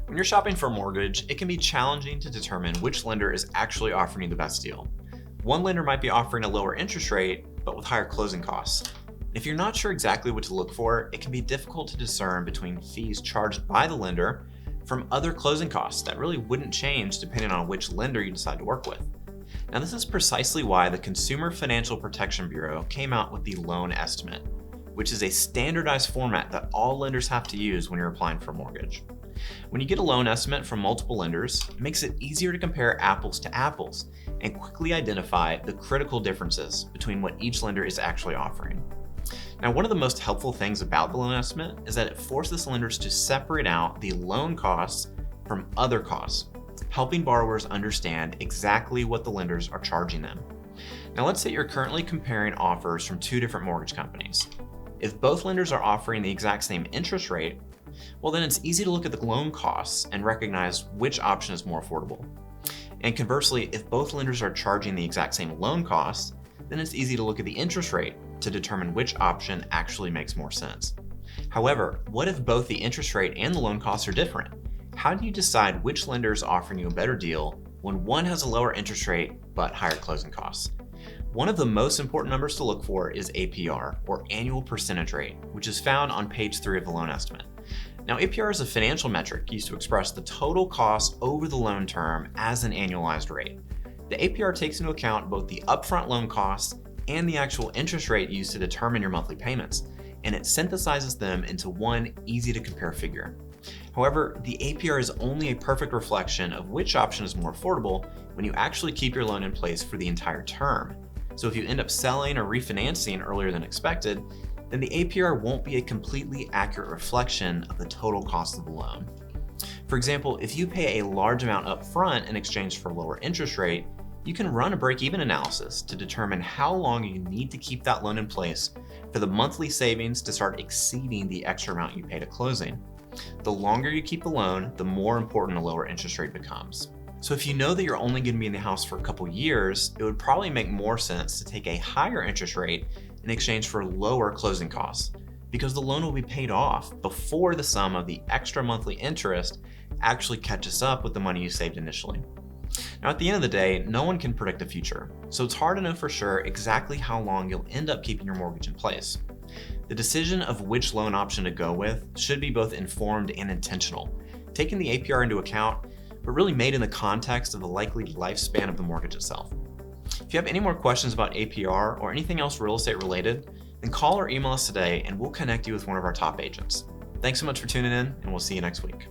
When you're shopping for a mortgage, it can be challenging to determine which lender is actually offering you the best deal. One lender might be offering a lower interest rate, but with higher closing costs. If you're not sure exactly what to look for, it can be difficult to discern between fees charged by the lender from other closing costs that really wouldn't change depending on which lender you decide to work with. Now, this is precisely why the Consumer Financial Protection Bureau came out with the loan estimate, which is a standardized format that all lenders have to use when you're applying for a mortgage. When you get a loan estimate from multiple lenders, it makes it easier to compare apples to apples and quickly identify the critical differences between what each lender is actually offering. Now, one of the most helpful things about the loan estimate is that it forces lenders to separate out the loan costs from other costs, helping borrowers understand exactly what the lenders are charging them. Now, let's say you're currently comparing offers from two different mortgage companies. If both lenders are offering the exact same interest rate, well, then it's easy to look at the loan costs and recognize which option is more affordable. And conversely, if both lenders are charging the exact same loan costs, then it's easy to look at the interest rate to determine which option actually makes more sense. However, what if both the interest rate and the loan costs are different? How do you decide which lender is offering you a better deal when one has a lower interest rate but higher closing costs? One of the most important numbers to look for is APR, or annual percentage rate, which is found on page 3 of the loan estimate. Now, APR is a financial metric used to express the total cost over the loan term as an annualized rate. The APR takes into account both the upfront loan costs and the actual interest rate used to determine your monthly payments, and it synthesizes them into one easy-to-compare figure. However, the APR is only a perfect reflection of which option is more affordable when you actually keep your loan in place for the entire term. So if you end up selling or refinancing earlier than expected, then the APR won't be a completely accurate reflection of the total cost of the loan. For example, if you pay a large amount up front in exchange for a lower interest rate, you can run a break-even analysis to determine how long you need to keep that loan in place for the monthly savings to start exceeding the extra amount you paid at closing. The longer you keep the loan, the more important a lower interest rate becomes. So if you know that you're only going to be in the house for a couple years, it would probably make more sense to take a higher interest rate in exchange for lower closing costs, because the loan will be paid off before the sum of the extra monthly interest actually catches up with the money you saved initially. Now, at the end of the day, no one can predict the future, so it's hard to know for sure exactly how long you'll end up keeping your mortgage in place. The decision of which loan option to go with should be both informed and intentional, taking the APR into account, but really made in the context of the likely lifespan of the mortgage itself. If you have any more questions about APR or anything else real estate related, then call or email us today and we'll connect you with one of our top agents. Thanks so much for tuning in, and we'll see you next week.